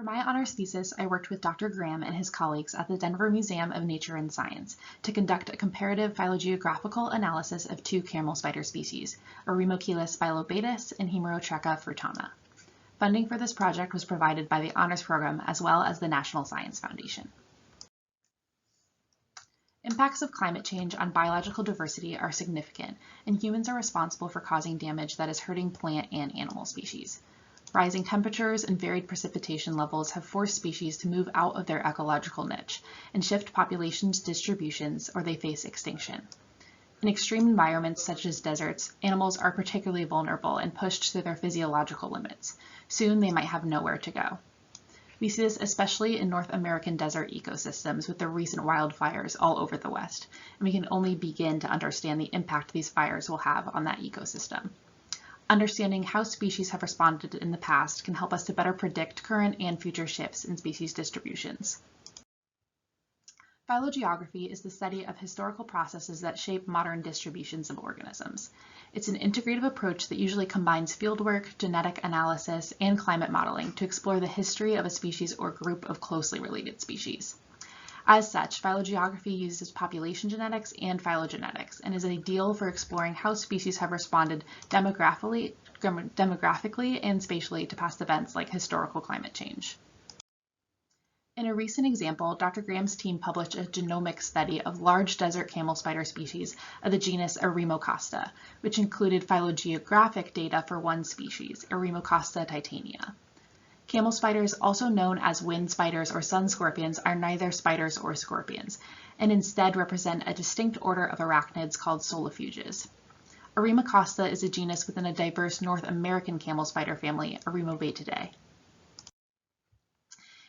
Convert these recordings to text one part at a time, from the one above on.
For my honors thesis, I worked with Dr. Graham and his colleagues at the Denver Museum of Nature and Science to conduct a comparative phylogeographical analysis of two camel spider species, Eremochelis bilobatus and Hemerotrecha fruitana. Funding for this project was provided by the Honors Program as well as the National Science Foundation. Impacts of climate change on biological diversity are significant, and humans are responsible for causing damage that is hurting plant and animal species. Rising temperatures and varied precipitation levels have forced species to move out of their ecological niche and shift populations distributions, or they face extinction. In extreme environments such as deserts, animals are particularly vulnerable and pushed to their physiological limits. Soon they might have nowhere to go. We see this especially in North American desert ecosystems with the recent wildfires all over the West, and we can only begin to understand the impact these fires will have on that ecosystem. Understanding how species have responded in the past can help us to better predict current and future shifts in species distributions. Phylogeography is the study of historical processes that shape modern distributions of organisms. It's an integrative approach that usually combines fieldwork, genetic analysis, and climate modeling to explore the history of a species or group of closely related species. As such, phylogeography uses population genetics and phylogenetics and is ideal for exploring how species have responded demographically and spatially to past events like historical climate change. In a recent example, Dr. Graham's team published a genomic study of large desert camel spider species of the genus Eremochelis, which included phylogeographic data for one species, Eremochelis titania. Camel spiders, also known as wind spiders or sun scorpions, are neither spiders or scorpions, and instead represent a distinct order of arachnids called solifuges. Eremochelis is a genus within a diverse North American camel spider family, Eremobatidae.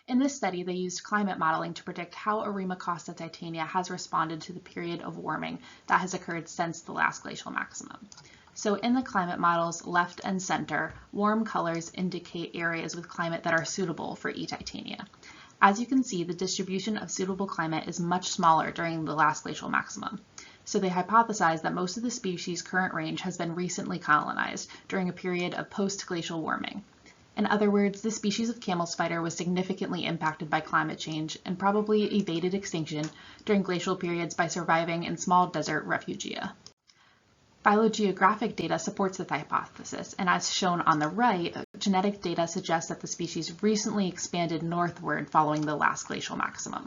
In this study, they used climate modeling to predict how Eremochelis titania has responded to the period of warming that has occurred since the last glacial maximum. So in the climate models, left and center, warm colors indicate areas with climate that are suitable for E. titania. As you can see, the distribution of suitable climate is much smaller during the last glacial maximum. So they hypothesized that most of the species' current range has been recently colonized during a period of post-glacial warming. In other words, the species of camel spider was significantly impacted by climate change and probably evaded extinction during glacial periods by surviving in small desert refugia. Phylogeographic data supports this hypothesis, and as shown on the right, genetic data suggests that the species recently expanded northward following the last glacial maximum.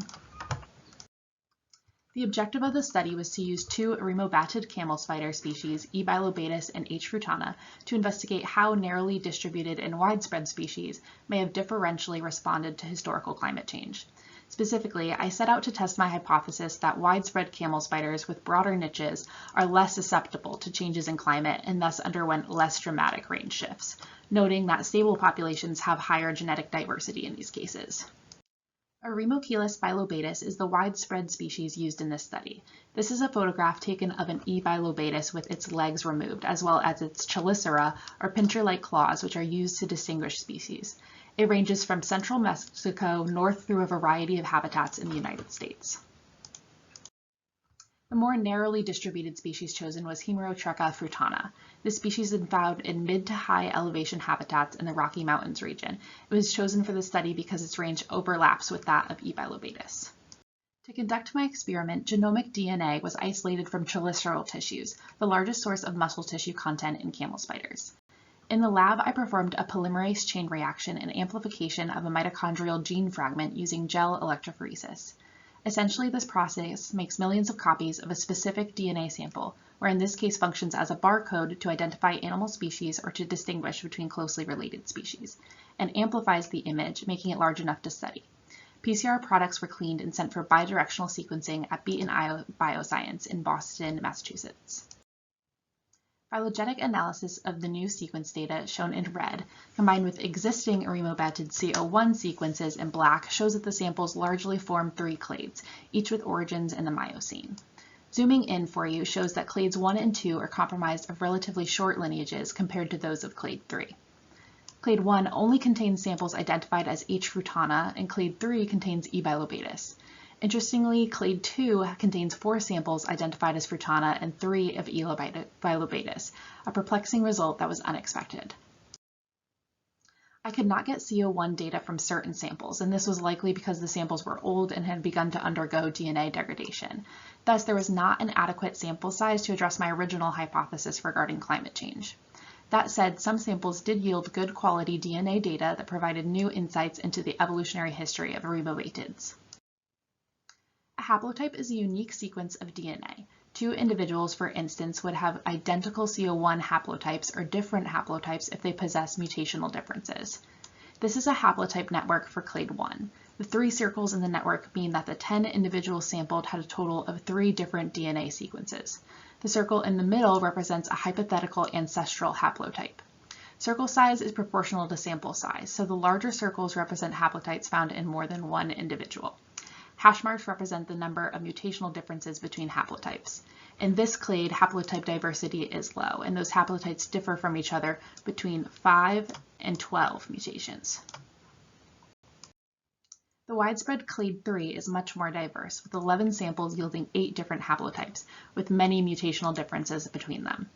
The objective of the study was to use two Eremobatid camel spider species, E. bilobatus and H. fruitana, to investigate how narrowly distributed and widespread species may have differentially responded to historical climate change. Specifically, I set out to test my hypothesis that widespread camel spiders with broader niches are less susceptible to changes in climate and thus underwent less dramatic range shifts, noting that stable populations have higher genetic diversity in these cases. Eremochelis bilobatus is the widespread species used in this study. This is a photograph taken of an E. bilobatus with its legs removed, as well as its chelicera, or pincher-like claws, which are used to distinguish species. It ranges from central Mexico north through a variety of habitats in the United States. The more narrowly distributed species chosen was Hemerotrecha fruitana. This species is found in mid to high elevation habitats in the Rocky Mountains region. It was chosen for the study because its range overlaps with that of E. bilobatus. To conduct my experiment, genomic DNA was isolated from cheliceral tissues, the largest source of muscle tissue content in camel spiders. In the lab, I performed a polymerase chain reaction and amplification of a mitochondrial gene fragment using gel electrophoresis. Essentially, this process makes millions of copies of a specific DNA sample, or in this case functions as a barcode to identify animal species or to distinguish between closely related species, and amplifies the image, making it large enough to study. PCR products were cleaned and sent for bidirectional sequencing at Beaton Bioscience in Boston, Massachusetts. Phylogenetic analysis of the new sequence data, shown in red, combined with existing Eremobatid CO1 sequences in black, shows that the samples largely form three clades, each with origins in the Miocene. Zooming in for you shows that clades 1 and 2 are comprised of relatively short lineages compared to those of clade 3. Clade 1 only contains samples identified as H. fruitana, and clade 3 contains E. bilobatus. Interestingly, clade 2 contains 4 samples identified as fruitana and 3 of E. bilobatus, a perplexing result that was unexpected. I could not get CO1 data from certain samples, and this was likely because the samples were old and had begun to undergo DNA degradation. Thus, there was not an adequate sample size to address my original hypothesis regarding climate change. That said, some samples did yield good quality DNA data that provided new insights into the evolutionary history of Eremobatids. A haplotype is a unique sequence of DNA. Two individuals, for instance, would have identical CO1 haplotypes or different haplotypes if they possess mutational differences. This is a haplotype network for clade 1. The 3 circles in the network mean that the 10 individuals sampled had a total of 3 different DNA sequences. The circle in the middle represents a hypothetical ancestral haplotype. Circle size is proportional to sample size, so the larger circles represent haplotypes found in more than one individual. Hash marks represent the number of mutational differences between haplotypes. In this clade, haplotype diversity is low, and those haplotypes differ from each other between 5 and 12 mutations. The widespread clade 3 is much more diverse, with 11 samples yielding 8 different haplotypes, with many mutational differences between them.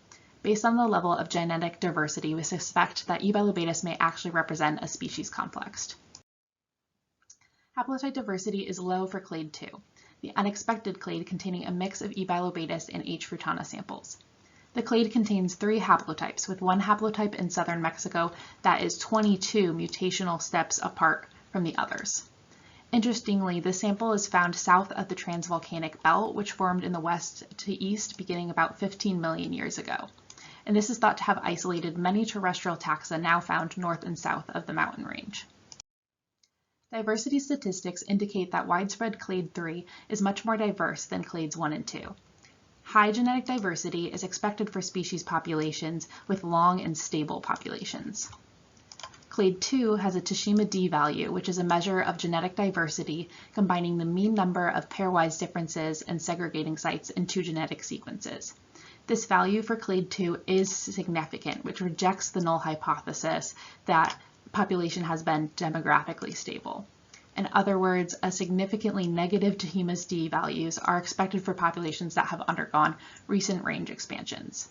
Based on the level of genetic diversity, we suspect that E. bilobatus may actually represent a species complex. Haplotype diversity is low for clade 2, the unexpected clade containing a mix of E. bilobatus and H. fruitana samples. The clade contains 3 haplotypes, with one haplotype in southern Mexico that is 22 mutational steps apart from the others. Interestingly, this sample is found south of the transvolcanic belt, which formed in the west to east beginning about 15 million years ago. And this is thought to have isolated many terrestrial taxa now found north and south of the mountain range. Diversity statistics indicate that widespread clade 3 is much more diverse than clades 1 and 2. High genetic diversity is expected for species populations with long and stable populations. Clade 2 has a Tashima D value, which is a measure of genetic diversity combining the mean number of pairwise differences and segregating sites in 2 genetic sequences. This value for clade 2 is significant, which rejects the null hypothesis that population has been demographically stable. In other words, a significantly negative Tashima D values are expected for populations that have undergone recent range expansions.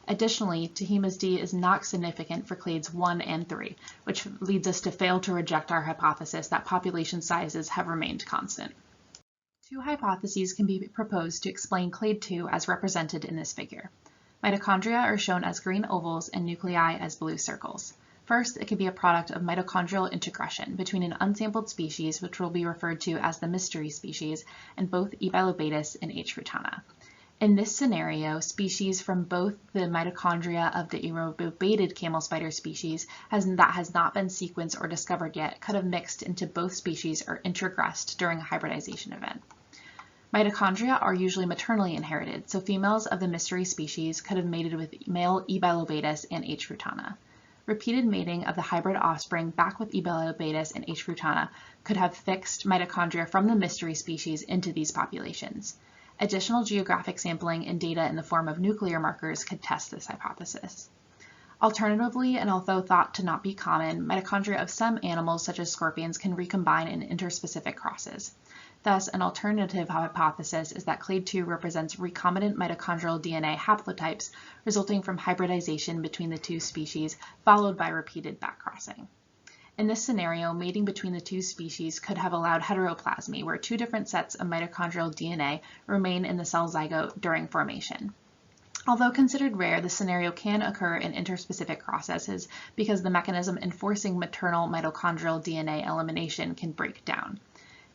Additionally, Tashima D is not significant for clades 1 and 3, which leads us to fail to reject our hypothesis that population sizes have remained constant. 2 hypotheses can be proposed to explain clade 2 as represented in this figure. Mitochondria are shown as green ovals and nuclei as blue circles. First, it could be a product of mitochondrial integration between an unsampled species, which will be referred to as the mystery species, and both E. bilobatus and H. fruitana. In this scenario, species from both the mitochondria of the Eremobatid camel spider species that has not been sequenced or discovered yet could have mixed into both species or introgressed during a hybridization event. Mitochondria are usually maternally inherited, so females of the mystery species could have mated with male E. bilobatus and H. fruitana. Repeated mating of the hybrid offspring back with E. bilobatus and H. fruitana could have fixed mitochondria from the mystery species into these populations. Additional geographic sampling and data in the form of nuclear markers could test this hypothesis. Alternatively, and although thought to not be common, mitochondria of some animals such as scorpions can recombine in interspecific crosses. Thus, an alternative hypothesis is that clade 2 represents recombinant mitochondrial DNA haplotypes resulting from hybridization between the 2 species, followed by repeated backcrossing. In this scenario, mating between the 2 species could have allowed heteroplasmy, where 2 different sets of mitochondrial DNA remain in the cell zygote during formation. Although considered rare, this scenario can occur in interspecific processes because the mechanism enforcing maternal mitochondrial DNA elimination can break down.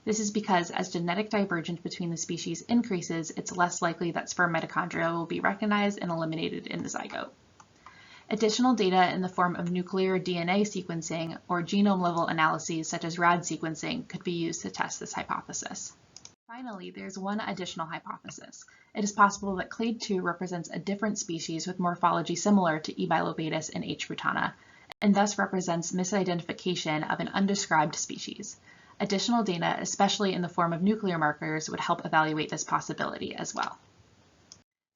This is because as genetic divergence between the species increases, it's less likely that sperm mitochondria will be recognized and eliminated in the zygote. Additional data in the form of nuclear DNA sequencing or genome-level analyses such as RAD sequencing could be used to test this hypothesis. Finally, there's one additional hypothesis. It is possible that clade 2 represents a different species with morphology similar to E. bilobatus and H. fruitana, and thus represents misidentification of an undescribed species. Additional data, especially in the form of nuclear markers, would help evaluate this possibility as well.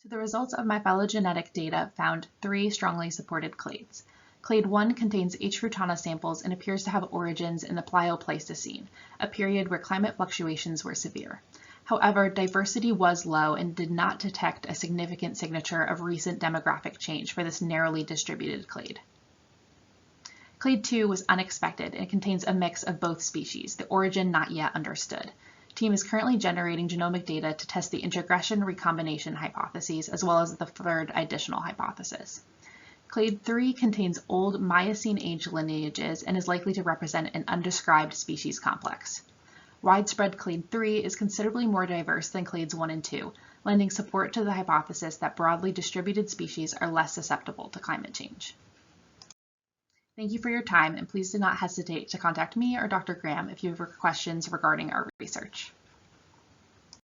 So the results of my phylogenetic data found 3 strongly supported clades. Clade 1 contains H. fruitana samples and appears to have origins in the Pliocene, a period where climate fluctuations were severe. However, diversity was low and did not detect a significant signature of recent demographic change for this narrowly distributed clade. Clade 2 was unexpected and contains a mix of both species, the origin not yet understood. The team is currently generating genomic data to test the introgression recombination hypotheses as well as the third additional hypothesis. Clade 3 contains old Miocene age lineages and is likely to represent an undescribed species complex. Widespread clade 3 is considerably more diverse than clades 1 and 2, lending support to the hypothesis that broadly distributed species are less susceptible to climate change. Thank you for your time, and please do not hesitate to contact me or Dr. Graham if you have questions regarding our research.